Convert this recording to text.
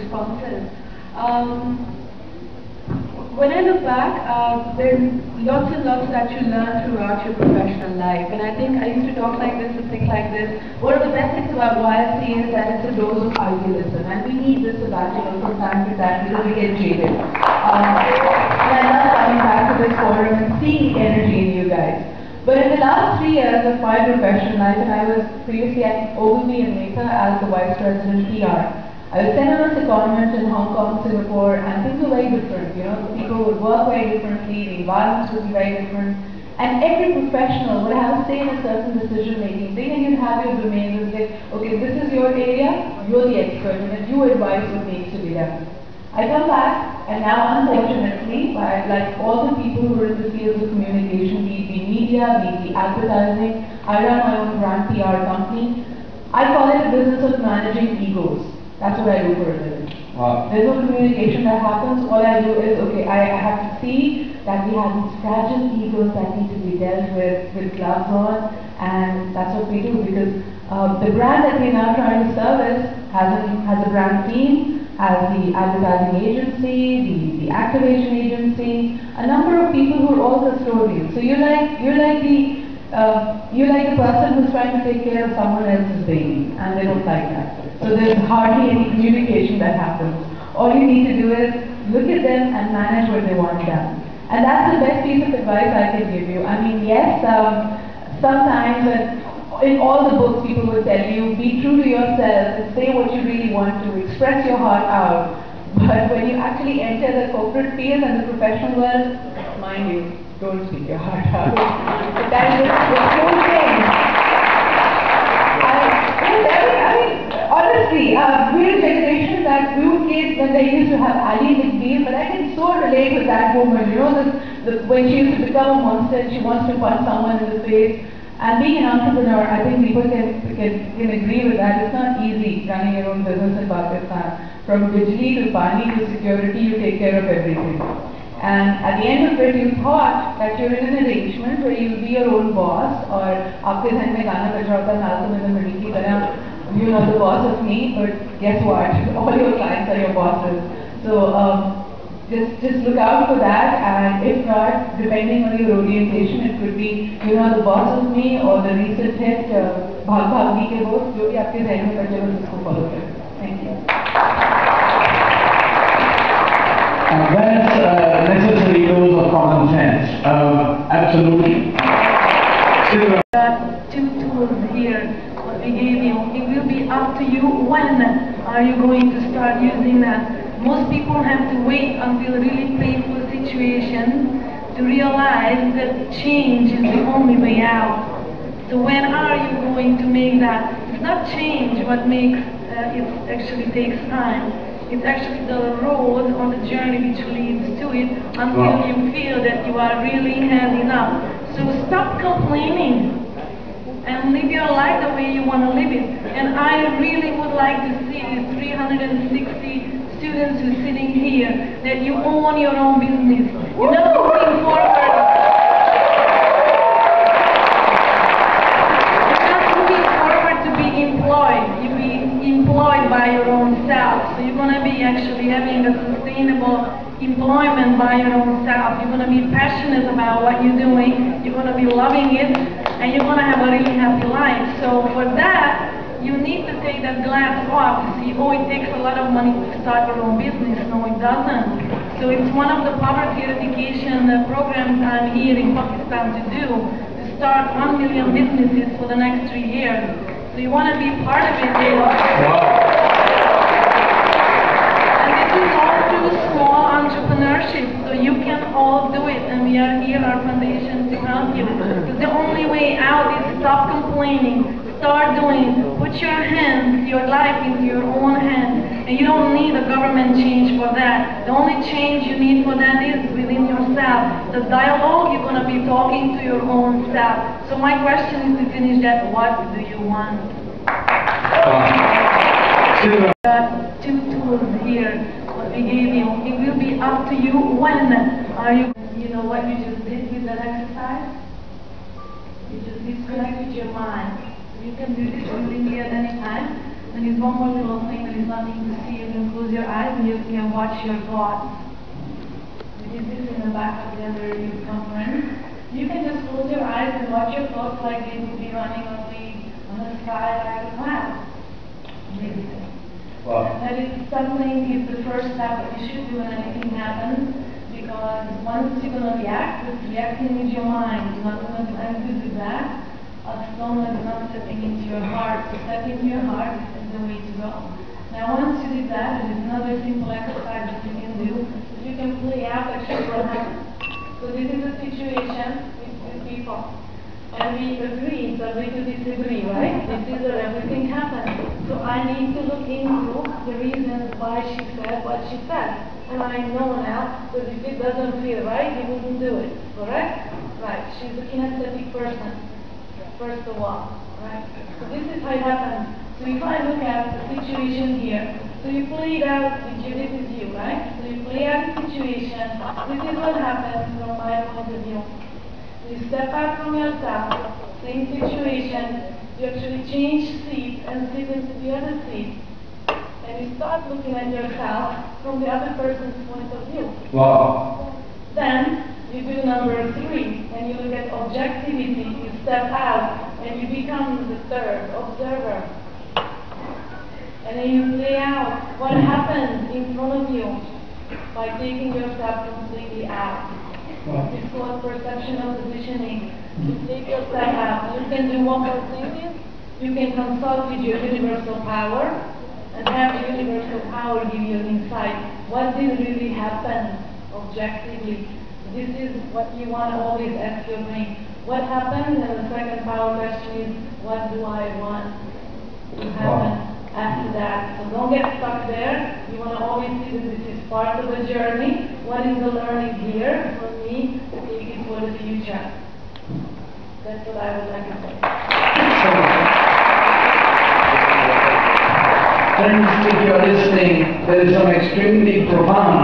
responses. When I look back, there's lots and lots that you learn throughout your professional life. And I think I used to talk like this and think like this. One of the best things about YLC is that it's a dose of idealism. And we need this sabbatical from time to time because we get jaded. And I love coming back to this forum and seeing the energy in you guys. But in the last 3 years of my professional life, and I was previously at Ogilvy in Mecca as the Vice President PR, I was sent on a secondment in Hong Kong, Singapore, and things were very different. You know, people would work very differently, the environments would be very different, and every professional would have a say in a certain decision-making thing, and you'd have your domain and say, okay, this is your area, you're the expert in it, you advise what needs to be done. I come back, and now unfortunately, like all the people who are in the fields of communication, be it the media, be it the advertising, I run my own brand PR company. I call it a business of managing egos. That's what I do for a living. Wow. There's no communication that happens. All I do is, okay, I have to see that we have these fragile egos that need to be dealt with gloves on, and that's what we do, because the brand that we're now trying to service has a brand team, has the advertising agency, the activation agency, a number of people who are all custodians. So you're like the person who's trying to take care of someone else's baby, and they don't like that. So there's hardly any communication that happens. All you need to do is look at them and manage what they want done. And that's the best piece of advice I can give you. I mean, yes, sometimes in all the books people will tell you, be true to yourself and say what you really want to, express your heart out. But when you actually enter the corporate field and the professional world, mind you, don't speak your heart out. That is the whole thing. Honestly, we're a generation that grew kids when they used to have Ali McBeal, but I can so relate with that woman. You know, when she used to become a monster, she wants to punch someone in the face. And being an entrepreneur, I think people can agree with that. It's not easy running your own business in Pakistan. From bijli to pani to security, you take care of everything. And at the end of it, you thought that you're in an arrangement where you'll be your own boss, or aapke dhyan mein gana baj raha hota Malcolm in the Middle ki tarah, you're not the boss of me, but guess what? All your clients are your bosses. So just look out for that, and if not, depending on your orientation, it could be you're not the boss of me, or the recent hit Bhag Bhagni ke boss, jo bhi aapke dhyan mein bache ho usko follow kare. Thank you. And that's necessary dose of common sense. Absolutely. Got 2 tools here, what we gave you. It will be up to you when are you going to start using that. Most people have to wait until a really painful situation to realize that change is the only way out. So when are you going to make that? It's not change what makes it actually takes time. It's actually the road or the journey which leads to it until you feel that you are really had enough. So stop complaining and live your life the way you want to live it. And I really would like to see 360 students who are sitting here, that you own your own business. You're not looking forward. You're not looking forward to be employed. You be employed by your own self. So you're going to be actually having a sustainable employment by your own self. You're going to be passionate about what you're doing. You're going to be loving it, and you're going to have a really happy life. So for that, you need to take that glass off to see, oh, it takes a lot of money to start your own business. No, it doesn't. So it's one of the poverty eradication programs I'm here in Pakistan to do, to start 1 million businesses for the next 3 years. So you want to be part of it. And this is all through small entrepreneurship, so you can all do it, and we are here, our foundation, to help you. Because the only way out is stop complaining. Start doing, put your hands, your life into your own hands, and you don't need a government change for that. The only change you need for that is within yourself. The dialogue, you're going to be talking to your own self. So my question is to finish that, what do you want? Got 2 tools here, what we gave you. It will be up to you when are you know what you just did with that exercise? You just disconnected your mind. You can do this during here at any time. The There is one more little thing that is nothing to see. You can close your eyes and you can watch your thoughts. We did this in the back of the other youth conference. You can just close your eyes and watch your thoughts like they would be running on the sky like a cloud. Amazing. Wow. That is something is the first step that you should do when anything happens, because once you're going to react, it's reacting with your mind. You're not going to do anything with that. As long as not stepping into your heart. So stepping into your heart is the way to go. Now once you did that, there is another simple exercise that you can do. You can play out actually what happens. So this is a situation with people. And we agree, so we to disagree, right? This is where everything happens. So I need to look into the reasons why she said what she said. And I know now that if it doesn't feel right, he wouldn't do it, correct? Right, she's a kinesthetic person, first of all, right? So this is how it happens. So if I look at the situation here, so you play it out with you, this is you, right? So you play out the situation, this is what happens from my point of view. You step out from yourself, same situation, you actually change seat and sit into the other seat. And you start looking at yourself from the other person's point of view. Wow. Then you do number 3, and you look at objectivity. You step out, and you become the third observer. And then you play out what happens in front of you by taking yourself completely out. Wow. It's called perceptional positioning. You take yourself out. You can do one more thing. You can consult with your universal power and have the universal power give you an insight. What did really happen objectively? This is what you want to always ask your brain. What happened? And the second power question is, what do I want to happen after that? So don't get stuck there. You want to always see that this is part of the journey. What is the learning here for me to take it for the future? That's what I would like to say. Friends, if you are listening, there is some extremely profound